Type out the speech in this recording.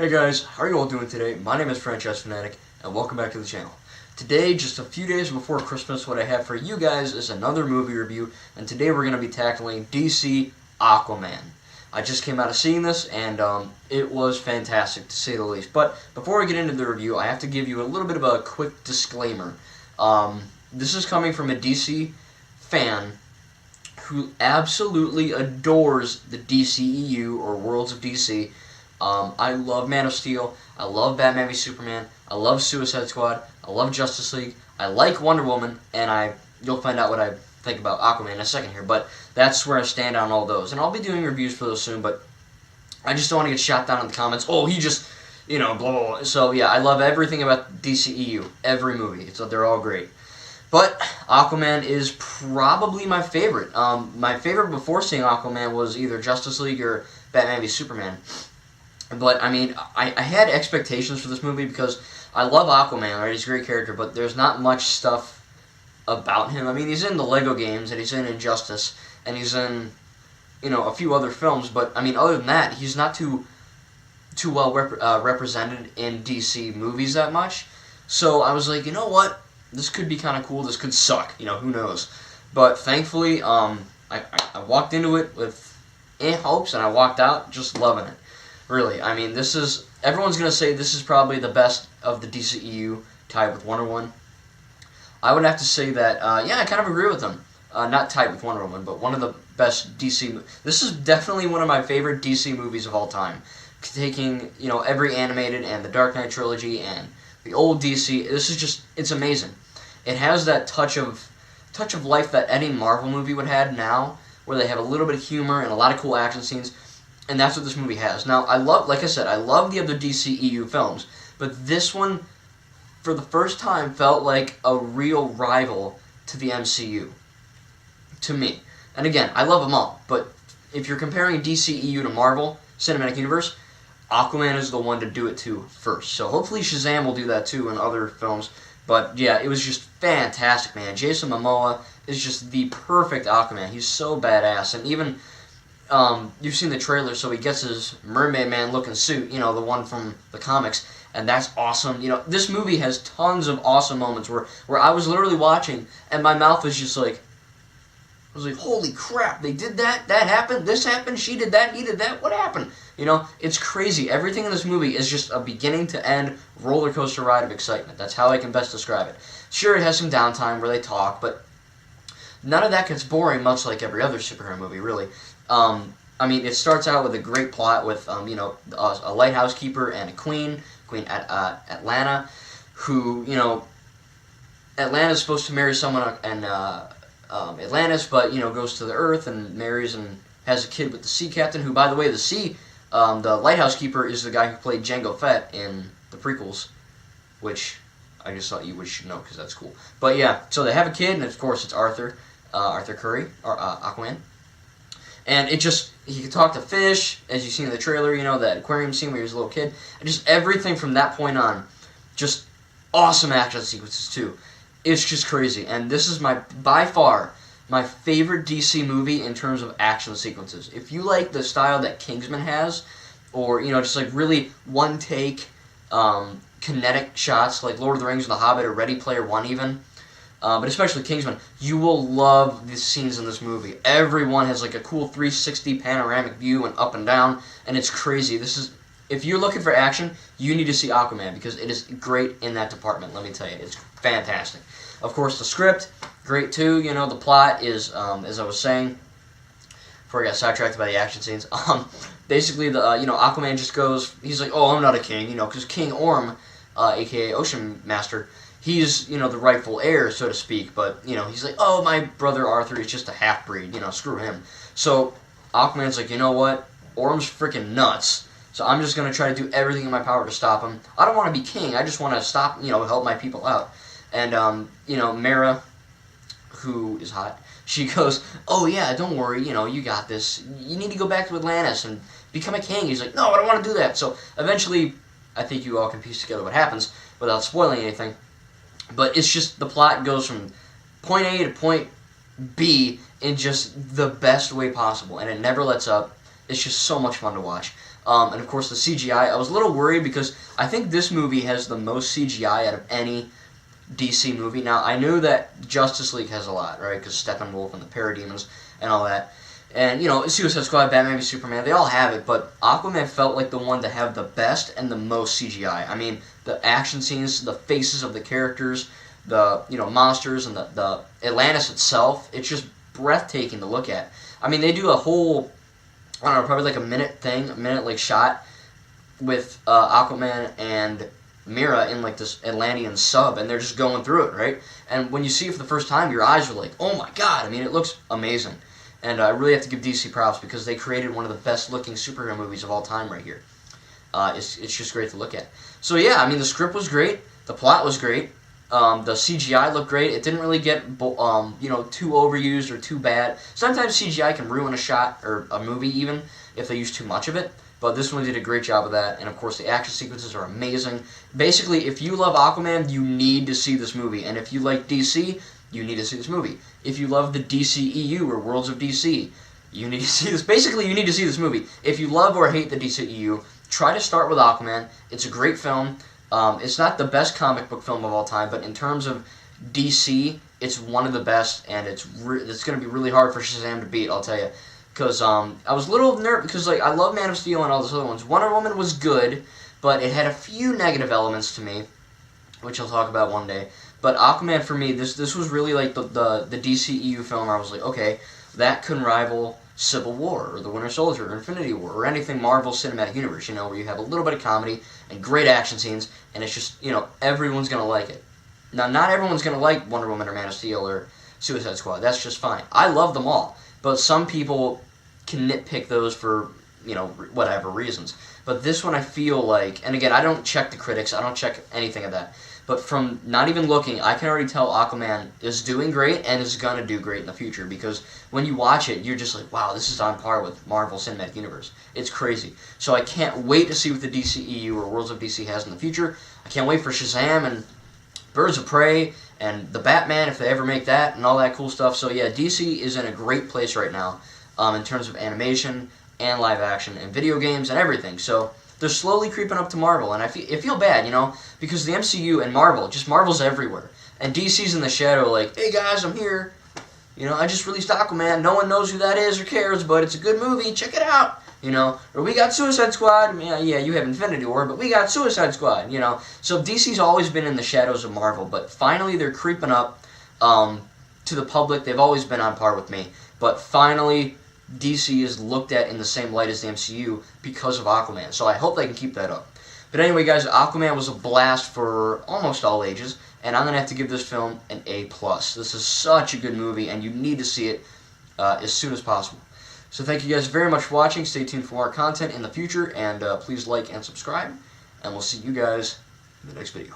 Hey guys, how are you all doing today? My name is Franchise Fanatic, and welcome back to the channel. Today, just a few days before Christmas, what I have for you guys is another movie review, and today we're going to be tackling DC Aquaman. I just came out of seeing this, and it was fantastic, to say the least. But before I get into the review, I have to give you a little bit of a quick disclaimer. This is coming from a DC fan who absolutely adores the DCEU, or Worlds of DC. I love Man of Steel, I love Batman v Superman, I love Suicide Squad, I love Justice League, I like Wonder Woman, and you'll find out what I think about Aquaman in a second here, but that's where I stand on all those. And I'll be doing reviews for those soon, but I just don't want to get shot down in the comments, oh, he just, blah, blah, blah. So, yeah, I love everything about DCEU, every movie, so they're all great. But Aquaman is probably my favorite. My favorite before seeing Aquaman was either Justice League or Batman v Superman. But, I mean, I had expectations for this movie because I love Aquaman, right? He's a great character, but there's not much stuff about him. I mean, he's in the Lego games, and he's in Injustice, and he's in, a few other films, but, I mean, other than that, he's not too well represented in DC movies that much. So I was like, you know what? This could be kind of cool. This could suck. Who knows? But, thankfully, I walked into it with hopes, and I walked out just loving it. Really, I mean, everyone's going to say this is probably the best of the DCEU, tied with Wonder Woman. I would have to say that, I kind of agree with them. Not tied with Wonder Woman, but one of the best DC... This is definitely one of my favorite DC movies of all time. Taking, every animated and the Dark Knight trilogy and the old DC, this is just, it's amazing. It has that touch of life that any Marvel movie would have now, where they have a little bit of humor and a lot of cool action scenes. And that's what this movie has. Now, like I said, I love the other DCEU films, but this one, for the first time, felt like a real rival to the MCU. To me. And again, I love them all, but if you're comparing DCEU to Marvel Cinematic Universe, Aquaman is the one to do it to first. So hopefully Shazam will do that too in other films. But yeah, it was just fantastic, man. Jason Momoa is just the perfect Aquaman. He's so badass, and even... you've seen the trailer, so he gets his Mermaid Man-looking suit, the one from the comics, and that's awesome. This movie has tons of awesome moments where I was literally watching, and my mouth was just like, I was like, holy crap, they did that? That happened? This happened? She did that? He did that? What happened? It's crazy. Everything in this movie is just a beginning-to-end roller coaster ride of excitement. That's how I can best describe it. Sure, it has some downtime where they talk, but none of that gets boring, much like every other superhero movie, really. I mean, it starts out with a great plot with, a lighthouse keeper and a Queen Atlanta, who, Atlanta's supposed to marry someone in Atlantis, but, goes to the Earth and marries and has a kid with the sea captain, who, by the way, the lighthouse keeper is the guy who played Jango Fett in the prequels, which I just thought you should know, because that's cool. But, yeah, so they have a kid, and, of course, it's Arthur Curry, or Aquaman. And he could talk to fish, as you see in the trailer, that aquarium scene where he was a little kid. And just everything from that point on, just awesome action sequences, too. It's just crazy. And this is by far, my favorite DC movie in terms of action sequences. If you like the style that Kingsman has, or, just like really one-take, kinetic shots, like Lord of the Rings and The Hobbit or Ready Player One even, but especially Kingsman, you will love the scenes in this movie. Everyone has like a cool 360 panoramic view and up and down, and it's crazy. If you're looking for action, you need to see Aquaman, because it is great in that department, let me tell you. It's fantastic. Of course, the script, great too. The plot is, as I was saying, before I got sidetracked by the action scenes, basically, Aquaman just goes, he's like, oh, I'm not a king, because King Orm, a.k.a. Ocean Master, he's, the rightful heir, so to speak, but, he's like, oh, my brother Arthur is just a half-breed, screw him. So, Aquaman's like, you know what, Orm's freaking nuts, so I'm just going to try to do everything in my power to stop him. I don't want to be king, I just want to stop, help my people out. And, Mera, who is hot, she goes, oh, yeah, don't worry, you got this. You need to go back to Atlantis and become a king. He's like, no, I don't want to do that. So, eventually, I think you all can piece together what happens without spoiling anything. But it's just, the plot goes from point A to point B in just the best way possible, and it never lets up. It's just so much fun to watch. And of course the CGI, I was a little worried because I think this movie has the most CGI out of any DC movie. Now, I know that Justice League has a lot, right, because Steppenwolf and the Parademons and all that. And, you know, Suicide Squad, Batman v Superman, they all have it, but Aquaman felt like the one to have the best and the most CGI. I mean, the action scenes, the faces of the characters, the, you know, monsters, and the Atlantis itself, it's just breathtaking to look at. I mean, they do a whole, I don't know, probably like a minute like shot with Aquaman and Mira in like this Atlantean sub, and they're just going through it, right? And when you see it for the first time, your eyes are like, oh my god, I mean, it looks amazing. And I really have to give DC props because they created one of the best looking superhero movies of all time right here. It's just great to look at. So yeah, I mean, the script was great, the plot was great, the CGI looked great. It didn't really get you know, too overused or too bad. Sometimes CGI can ruin a shot or a movie even if they use too much of it. But this one did a great job of that, and of course the action sequences are amazing. Basically, if you love Aquaman, you need to see this movie, and if you like DC, you need to see this movie. If you love the DCEU or Worlds of DC, you need to see this. Basically, you need to see this movie. If you love or hate the DCEU, try to start with Aquaman. It's a great film. It's not the best comic book film of all time, but in terms of DC, it's one of the best, and it's going to be really hard for Shazam to beat, I'll tell you. Because I was a little nervous, because like, I love Man of Steel and all those other ones. Wonder Woman was good, but it had a few negative elements to me, which I'll talk about one day. But Aquaman, for me, this was really like the DCEU film where I was like, okay, that can rival Civil War, or The Winter Soldier, or Infinity War, or anything Marvel Cinematic Universe, you know, where you have a little bit of comedy and great action scenes, and it's just, you know, everyone's going to like it. Now, not everyone's going to like Wonder Woman or Man of Steel or Suicide Squad. That's just fine. I love them all. But some people can nitpick those for, you know, whatever reasons. But this one I feel like, and again, I don't check the critics, I don't check anything of that. But from not even looking, I can already tell Aquaman is doing great and is going to do great in the future. Because when you watch it, you're just like, wow, this is on par with Marvel Cinematic Universe. It's crazy. So I can't wait to see what the DCEU or Worlds of DC has in the future. I can't wait for Shazam and Birds of Prey and the Batman, if they ever make that, and all that cool stuff. So yeah, DC is in a great place right now in terms of animation and live action and video games and everything. So they're slowly creeping up to Marvel, and I feel bad, you know, because the MCU and Marvel's everywhere. And DC's in the shadow like, hey guys, I'm here. You know, I just released Aquaman. No one knows who that is or cares, but it's a good movie. Check it out. You know, or we got Suicide Squad. Yeah, you have Infinity War, but we got Suicide Squad, you know. So DC's always been in the shadows of Marvel, but finally they're creeping up to the public. They've always been on par with me, but finally DC is looked at in the same light as the MCU because of Aquaman. So I hope they can keep that up. But anyway, guys, Aquaman was a blast for almost all ages, and I'm going to have to give this film an A+. This is such a good movie, and you need to see it as soon as possible. So thank you guys very much for watching. Stay tuned for more content in the future, and please like and subscribe, and we'll see you guys in the next video.